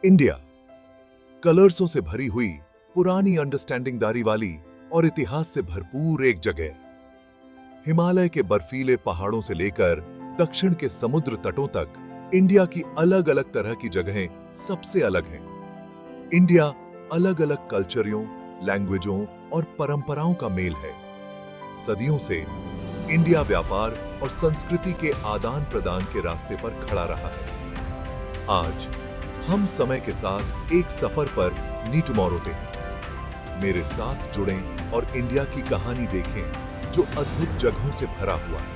India कलर्सों से भरी हुई, पुरानी अंडरस्टैंडिंग दारी वाली और इतिहास से भरपूर एक जगह। हिमालय के बर्फीले पहाड़ों से लेकर दक्षिण के समुद्र तटों तक इंडिया की अलग अलग तरह की जगहें सबसे अलग हैं। इंडिया अलग अलग कल्चरों, लैंग्वेजों और परंपराओं का मेल है। सदियों से इंडिया व्यापार और संस्कृति के आदान प्रदान के रास्ते पर खड़ा रहा है। आज हम समय के साथ एक सफर पर नींव मरोते हैं। मेरे साथ जुड़ें और इंडिया की कहानी देखें जो अद्भुत जगहों से भरा हुआ है।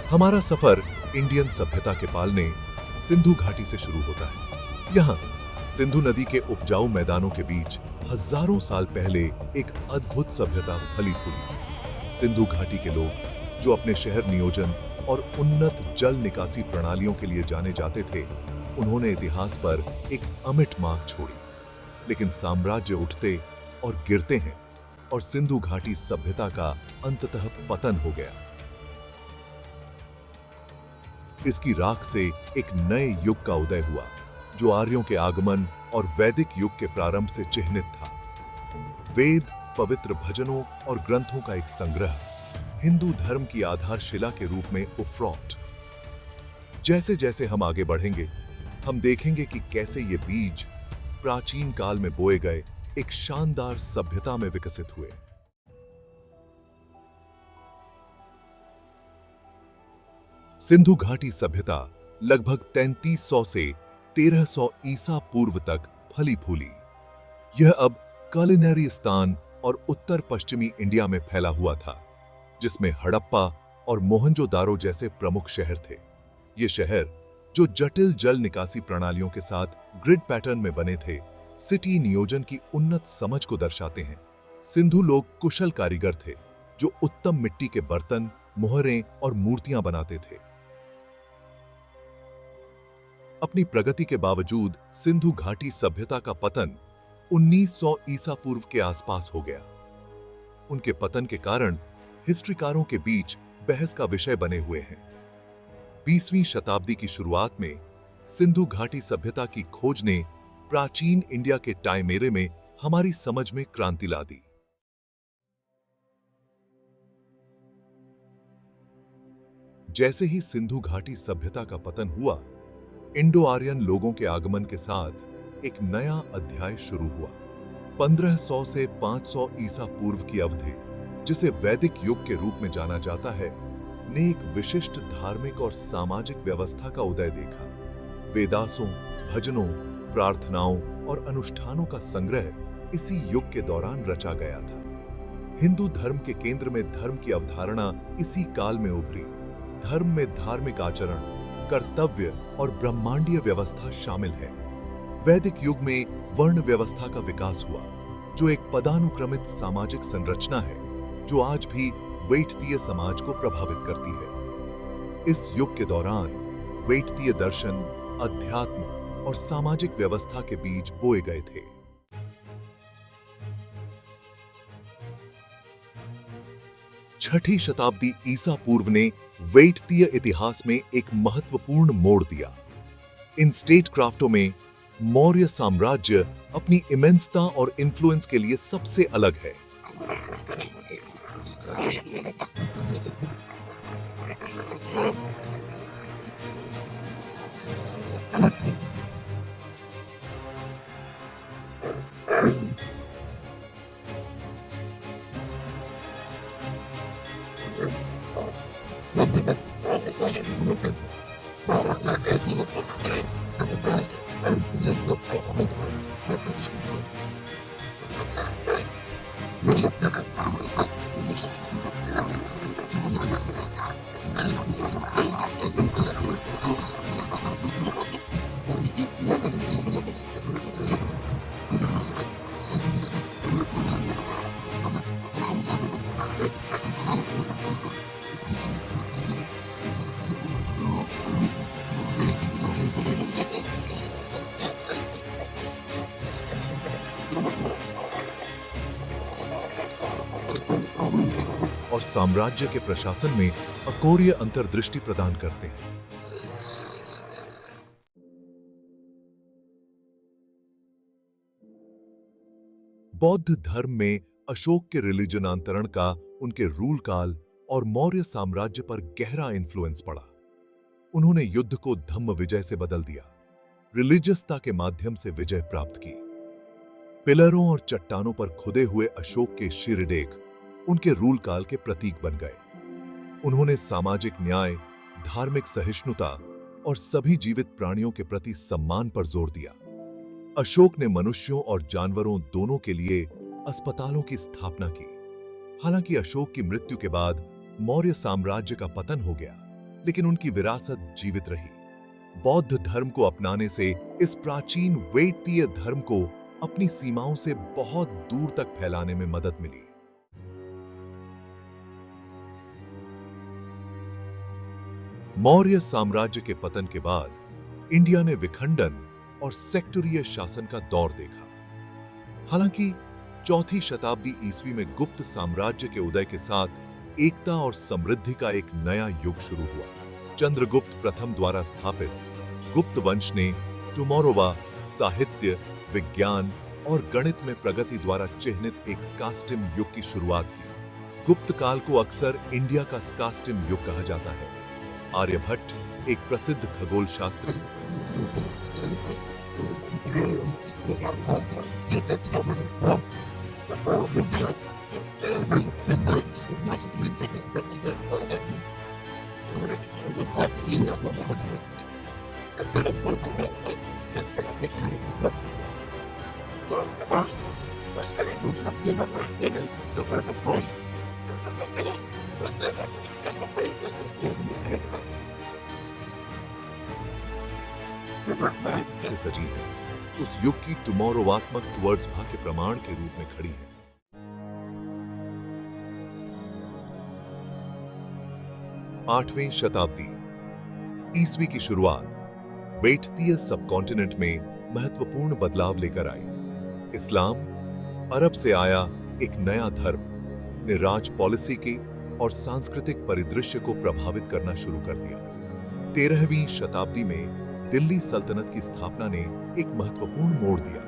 हमारा सफर इंडियन सभ्यता के पालने सिंधु घाटी से शुरू होता है। यहाँ सिंधु नदी के उपजाऊ मैदानों के बीच हजारों साल पहले एक अद्भुत सभ्यता फली फूली। सिंधु घाटी के लोग जो अपने शहर नियोजन और उन्नत जल निकासी प्रणालियों के लिए जाने जाते थे, उन्होंने इतिहास पर एक अमिट मार्क छोड़ी। लेकिन साम्राज्य उठते और गिरते हैं और सिंधु घाटी सभ्यता का अंततः पतन हो गया। इसकी राख से एक नए युग का उदय हुआ जो आर्यों के आगमन और वैदिक युग के प्रारंभ से चिह्नित था। वेद, पवित्र भजनों और ग्रंथों का एक संग्रह हिंदू धर्म की आधारशिला के रूप में उफरौट। जैसे जैसे हम आगे बढ़ेंगे, हम देखेंगे कि कैसे ये बीज प्राचीन काल में बोए गए एक शानदार सभ्यता में विकसित हुए। सिंधु घाटी सभ्यता लगभग 3300 से 1300 ईसा पूर्व तक फली फूली। यह अब कलिनेरिस्तान और उत्तर पश्चिमी इंडिया में फैला हुआ था, जिसमें हड़प्पा और मोहनजोदारो जैसे प्रमुख शहर थे। ये शहर जो जटिल जल निकासी प्रणालियों के साथ ग्रिड पैटर्न में बने थे, सिटी नियोजन की उन्नत समझ को दर्शाते हैं। सिंधु लोग कुशल कारीगर थे जो उत्तम मिट्टी के बर्तन, मोहरें और मूर्तियां बनाते थे। अपनी प्रगति के बावजूद सिंधु घाटी सभ्यता का पतन 1900 ईसा पूर्व के आसपास हो गया। उनके पतन के कारण हिस्ट्रीकारों के बीच बहस का विषय बने हुए हैं। 20वीं शताब्दी की शुरुआत में सिंधु घाटी सभ्यता की खोज ने प्राचीन इंडिया के टाइमेरे में हमारी समझ में क्रांति ला दी। जैसे ही सिंधु घाटी सभ्यता का पतन हुआ, इंडो आर्यन लोगों के आगमन के साथ एक नया अध्याय शुरू हुआ। 1500 से 500 ईसा पूर्व की अवधि, जिसे वैदिक युग के रूप में जाना जाता है, ने एक विशिष्ट धार्मिक और सामाजिक व्यवस्था का उदय देखा। वेदासों, भजनों, प्रार्थनाओं और अनुष्ठानों का संग्रह इसी युग के दौरान रचा गया था। हिंदू धर्म के केंद्र में धर्म की अवधारणा इसी काल में उभरी। धर्म में धार्मिक आचरण, कर्तव्य और ब्रह्मांडीय व्यवस्था शामिल है। वैदिक युग में वर्ण व्यवस्था का विकास हुआ, जो एक पदानुक्रमित सामाजिक संरचना है जो आज भी वैष्णव समाज को प्रभावित करती है। इस युग के दौरान वैष्णव दर्शन, अध्यात्म और सामाजिक व्यवस्था के बीज बोए गए थे। छठी शताब्दी ईसा पूर्व ने वैष्णव इतिहास में एक महत्वपूर्ण मोड़ दिया। इन स्टेट क्राफ्टों में मौर्य साम्राज्य अपनी इमेंसता और इन्फ्लुएंस के लिए सबसे अलग है। और साम्राज्य के प्रशासन में अकोर्य अंतर्दृष्टि प्रदान करते हैं। बौद्ध धर्म में अशोक के रिलीजनांतरण का उनके रूल काल और मौर्य साम्राज्य पर गहरा इन्फ्लुएंस पड़ा। उन्होंने युद्ध को धम्म विजय से बदल दिया, रिलीजियसता के माध्यम से विजय प्राप्त की। पिलरों और चट्टानों पर खुदे हुए अशोक के शिलालेख उनके रूल काल के प्रतीक बन गए। उन्होंने सामाजिक न्याय, धार्मिक सहिष्णुता और सभी जीवित प्राणियों के प्रति सम्मान पर जोर दिया। अशोक ने मनुष्यों और जानवरों दोनों के लिए अस्पतालों की स्थापना की। हालांकि अशोक की मृत्यु के बाद मौर्य साम्राज्य का पतन हो गया, लेकिन उनकी विरासत जीवित रही। बौद्ध धर्म को अपनाने से इस प्राचीन वेदीय धर्म को अपनी सीमाओं से बहुत दूर तक फैलाने में मदद मिली। मौर्य साम्राज्य के पतन के बाद इंडिया ने विखंडन और सेक्टरीय शासन का दौर देखा। हालांकि चौथी शताब्दी ईस्वी में गुप्त साम्राज्य के उदय के साथ एकता और समृद्धि का एक नया युग शुरू हुआ। चंद्रगुप्त प्रथम द्वारा स्थापित गुप्त वंश ने टुमारोवा साहित्य, विज्ञान और गणित में प्रगति द्वारा चिह्नित एक स्कास्टिम युग की शुरुआत की। गुप्त काल को अक्सर इंडिया का स्कास्टिम युग कहा जाता है। आर्यभट्ट एक प्रसिद्ध खगोल शास्त्री से सजी है, उस युग की टुमारोवात्मक टुवर्ड्सभा के प्रमाण के रूप में खड़ी है। आठवीं शताब्दी ईस्वी की शुरुआत वेदीय सबकॉन्टिनेंट में महत्वपूर्ण बदलाव लेकर आई। इस्लाम, अरब से आया एक नया धर्म, ने राज पॉलिसी की और सांस्कृतिक परिदृश्य को प्रभावित करना शुरू कर दिया। 13वीं शताब्दी में दिल्ली सल्तनत की स्थापना ने एक महत्वपूर्ण मोड़ दिया।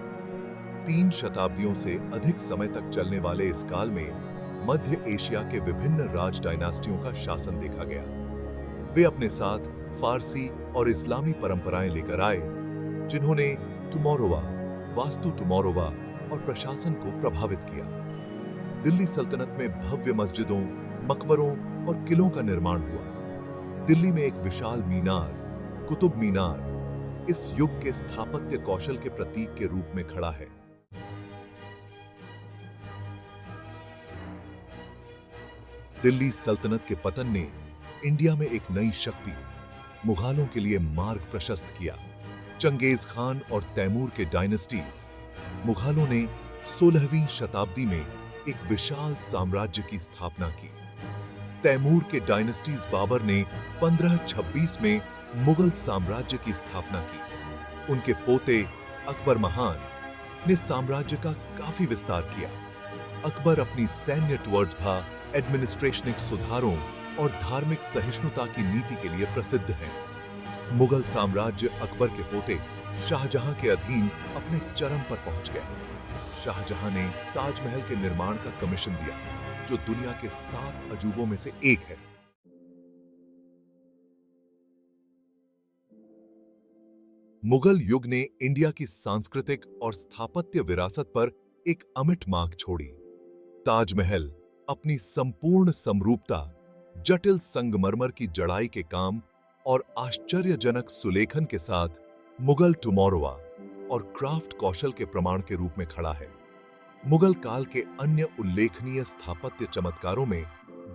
3 शताब्दियों से अधिक समय तक चलने वाले इस काल में मध्य एशिया के विभिन्न राज डायनास्टियों का शासन देखा गया। वे अपने साथ फारसी और इस्लामी परंपराएं लेकर आए, जिन्होंने टुमारोवा, वास्तु टुमारोवा और प्रशासन को प्रभावित किया। दिल्ली सल्तनत में भव्य मस्जिदों, मकबरों और किलों का निर्माण हुआ। दिल्ली में एक विशाल मीनार, कुतुब मीनार, इस युग के स्थापत्य कौशल के प्रतीक के रूप में खड़ा है। दिल्ली सल्तनत के पतन ने इंडिया में एक नई शक्ति, मुगलों के लिए मार्ग प्रशस्त किया। चंगेज खान और तैमूर के डायनेस्टीज, मुगलों ने 16वीं शताब्दी में एक विशाल साम्राज्य की स्थापना की। तैमूर के डायनेस्टीज बाबर ने 1526 में मुगल साम्राज्य की स्थापना की। उनके पोते अकबर महान ने साम्राज्य का काफी विस्तार किया। अकबर अपनी सैन्य टुवर्ड्सभा, एडमिनिस्ट्रेशनिक सुधारों और धार्मिक सहिष्णुता की नीति के लिए प्रसिद्ध है। मुगल साम्राज्य अकबर के पोते शाहजहां के अधीन अपने चरम पर पहुंच गया। शाहजहां ने ताजमहल के निर्माण का कमीशन दिया, जो दुनिया के 7 अजूबों में से एक है। मुगल युग ने इंडिया की सांस्कृतिक और स्थापत्य विरासत पर एक अमिट मार्क छोड़ी। ताजमहल अपनी संपूर्ण समरूपता, जटिल संगमरमर की जड़ाई के काम और आश्चर्यजनक सुलेखन के साथ मुगल टुमारोवा और क्राफ्ट कौशल के प्रमाण के रूप में खड़ा है। मुगल काल के अन्य उल्लेखनीय स्थापत्य चमत्कारों में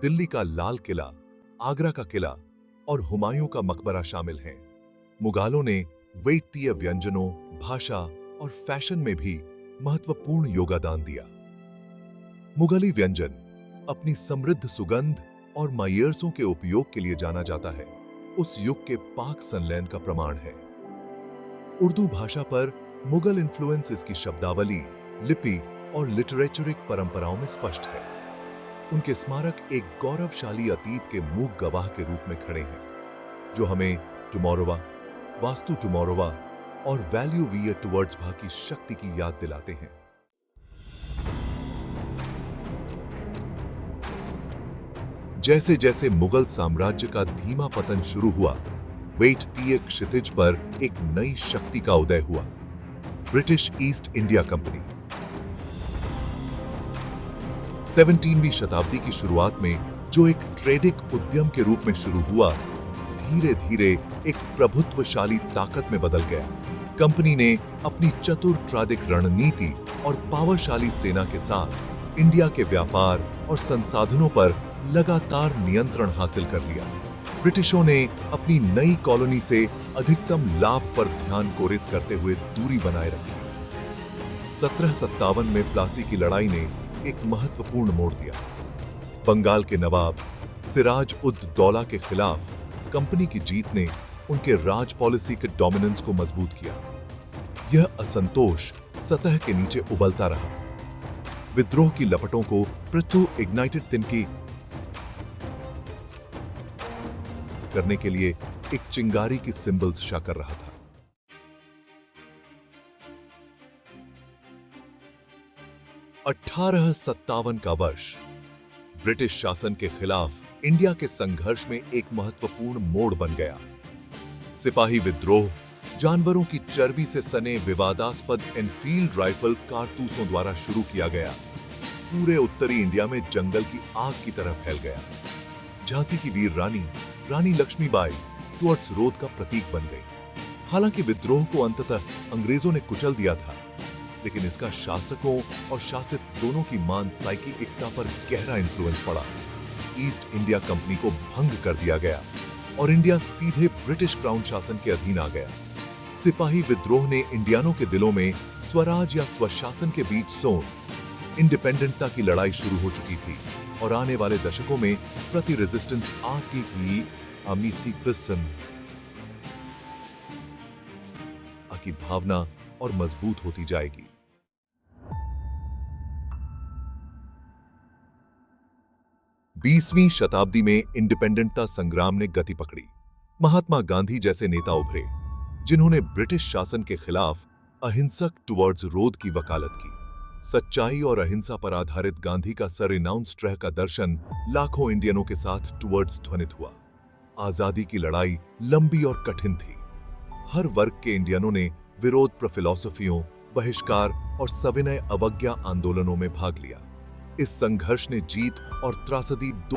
दिल्ली का लाल किला, आगरा का किला और हुमायूं का मकबरा शामिल हैं। मुगलों ने वेदीय व्यंजनों, भाषा और फैशन में भी महत्वपूर्ण योगदान दिया। मुगली व्यंजन अपनी समृद्ध सुगंध और मायर्सों के उपयोग के लिए जाना जाता है, उस युग के पाक संलयन का प्रमाण है। उर्दू भाषा पर मुगल इन्फ्लुएंस इसकी शब्दावली, लिपि और लिटरेचरिक परंपराओं में स्पष्ट है। उनके स्मारक एक गौरवशाली अतीत के मूक गवाह के रूप में खड़े हैं, जो हमें टुमारोवा, वास्तु टुमारोवा और वैल्यू वी टुवर्ड्स भा की शक्ति की याद दिलाते हैं। जैसे जैसे मुगल साम्राज्य का धीमा पतन शुरू हुआ, वेटतीय क्षितिज पर एक नई शक्ति का उदय हुआ, ब्रिटिश ईस्ट इंडिया कंपनी। 17वीं शताब्दी की शुरुआत में जो एक ट्रेडिंग उद्यम के रूप में शुरू हुआ, धीरे धीरे एक प्रभुत्वशाली ताकत में बदल गया। कंपनी ने अपनी चतुर ट्रेडिंग रणनीति और पावरशाली सेना के साथ इंडिया के व्यापार और संसाधनों पर लगातार नियंत्रण हासिल कर लिया। ब्रिटिशों ने अपनी नई कॉलोनी से अधिकतम लाभ पर ध्यान केंद्रित करते हुए दूरी बनाए रखी। 1757 में प्लासी की लड़ाई ने एक महत्वपूर्ण मोड़ दिया। बंगाल के नवाब सिराज उद दौला के खिलाफ कंपनी की जीत ने उनके राज पॉलिसी के डोमिनेंस को मजबूत किया। यह असंतोष सतह के नीचे उबलता रहा, विद्रोह की लपटों को पृथु इग्नाइटेड तिनकी करने के लिए एक चिंगारी की सिंबल्स शा कर रहा था। 1857 का वर्ष ब्रिटिश शासन के खिलाफ इंडिया के संघर्ष में एक महत्वपूर्ण मोड़ बन गया। सिपाही विद्रोह जानवरों की चर्बी से सने विवादास्पद एनफील्ड राइफल कारतूसों द्वारा शुरू किया गया, पूरे उत्तरी इंडिया में जंगल की आग की तरह फैल गया। झांसी की वीर रानी रानी लक्ष्मीबाई टुवर्ड्स रोध का प्रतीक बन गई। हालांकि विद्रोह को अंततः अंग्रेजों ने कुचल दिया था, लेकिन इसका शासकों और शासित दोनों की मानसिकता पर गहरा इंफ्लुएंस पड़ा। ईस्ट इंडिया कंपनी को भंग कर दिया गया और इंडिया सीधे ब्रिटिश क्राउन शासन के अधीन आ गया। सिपाही विद्रोह ने इंडियानों के दिलों में स्वराज या स्वशासन के बीच सोन इंडिपेंडेंटता की लड़ाई शुरू हो चुकी थी और आने वाले दशकों में प्रति रेजिस्टेंस आती हुई अमीसी पिसन की भावना और मजबूत होती जाएगी। बीसवीं शताब्दी में इंडिपेंडेंटता संग्राम ने गति पकड़ी। महात्मा गांधी जैसे नेता उभरे, जिन्होंने ब्रिटिश शासन के खिलाफ अहिंसक टुवर्ड्स रोध की वकालत की। सच्चाई और अहिंसा पर आधारित गांधी का सर-रिनाउंस्ड ट्रह का दर्शन लाखों इंडियनों के साथ टुवर्ड्स ध्वनित हुआ। आजादी की लड़ाई लंबी और कठिन थी। हर वर्ग के इंडियनों ने विरोध फिलॉसफियों, बहिष्कार और सविनय अवज्ञा आंदोलनों में भाग लिया। इस संघर्ष ने जीत और त्रासदी दो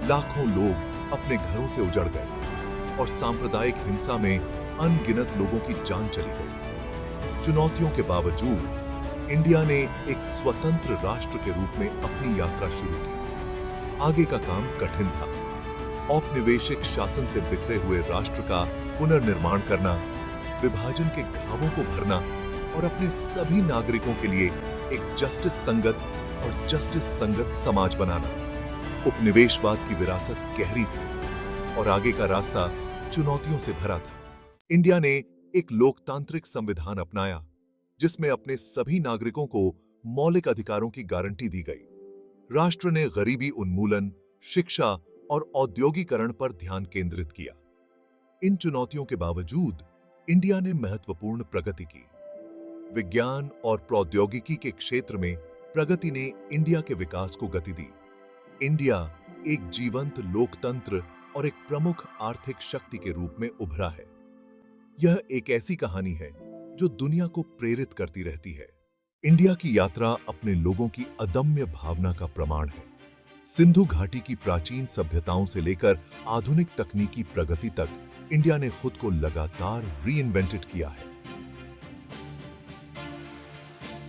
लाखों लोग अपने घरों से उजड़ गए और सांप्रदायिक हिंसा में अनगिनत लोगों की जान चली गई। चुनौतियों के बावजूद इंडिया ने एक स्वतंत्र राष्ट्र के रूप में अपनी यात्रा शुरू की। आगे का काम कठिन था। औपनिवेशिक शासन से बिखरे हुए राष्ट्र का पुनर्निर्माण करना, विभाजन के घावों को भरना और अपने सभी नागरिकों के लिए एक जस्टिस संगत समाज बनाना। उपनिवेशवाद की विरासत गहरी थी और आगे का रास्ता चुनौतियों से भरा था। इंडिया ने एक लोकतांत्रिक संविधान अपनाया, जिसमें अपने सभी नागरिकों को मौलिक अधिकारों की गारंटी दी गई। राष्ट्र ने गरीबी उन्मूलन, शिक्षा और औद्योगिकरण पर ध्यान केंद्रित किया। इन चुनौतियों के बावजूद इंडिया ने महत्वपूर्ण प्रगति की। विज्ञान और प्रौद्योगिकी के क्षेत्र में प्रगति ने इंडिया के विकास को गति दी। इंडिया एक जीवंत लोकतंत्र और एक प्रमुख आर्थिक शक्ति के रूप में उभरा है। यह एक ऐसी कहानी है जो दुनिया को प्रेरित करती रहती है। इंडिया की यात्रा अपने लोगों की अदम्य भावना का प्रमाण है। सिंधु घाटी की प्राचीन सभ्यताओं से लेकर आधुनिक तकनीकी प्रगति तक इंडिया ने खुद को लगातार रीइन्वेंटेड किया है।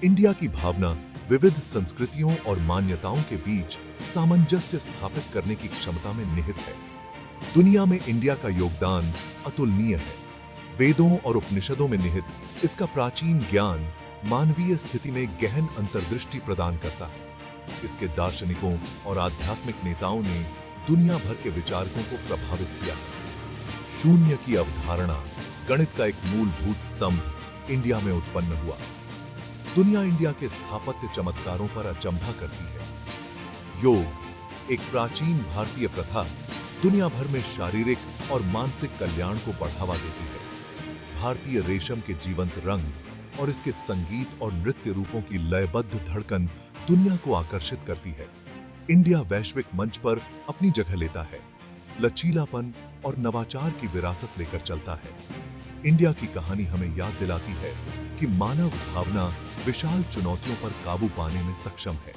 इंडिया की भावना विविध संस्कृतियों और मान्यताओं के बीच सामंजस्य स्थापित करने की क्षमता में निहित है। दुनिया में इंडिया का योगदान अतुलनीय है। वेदों और उपनिषदों में निहित इसका प्राचीन ज्ञान मानवीय स्थिति में गहन अंतर्दृष्टि प्रदान करता है। इसके दार्शनिकों और आध्यात्मिक नेताओं ने दुनिया भर के विचारकों को प्रभावित किया है। शून्य की अवधारणा, गणित का एक मूलभूत स्तंभ इंडिया में उत्पन्न हुआ। दुनिया इंडिया के स्थापत्य चमत्कारों पर अचंभा करती है। योग, एक प्राचीन भारतीय प्रथा, दुनिया भर में शारीरिक और मानसिक कल्याण को बढ़ावा देती है। भारतीय रेशम के जीवंत रंग और इसके संगीत और नृत्य रूपों की लयबद्ध धड़कन दुनिया को आकर्षित करती है। इंडिया वैश्विक मंच पर अपनी जगह लेता है, लचीलापन और नवाचार की विरासत लेकर चलता है। इंडिया की कहानी हमें याद दिलाती है कि मानव भावना विशाल चुनौतियों पर काबू पाने में सक्षम है।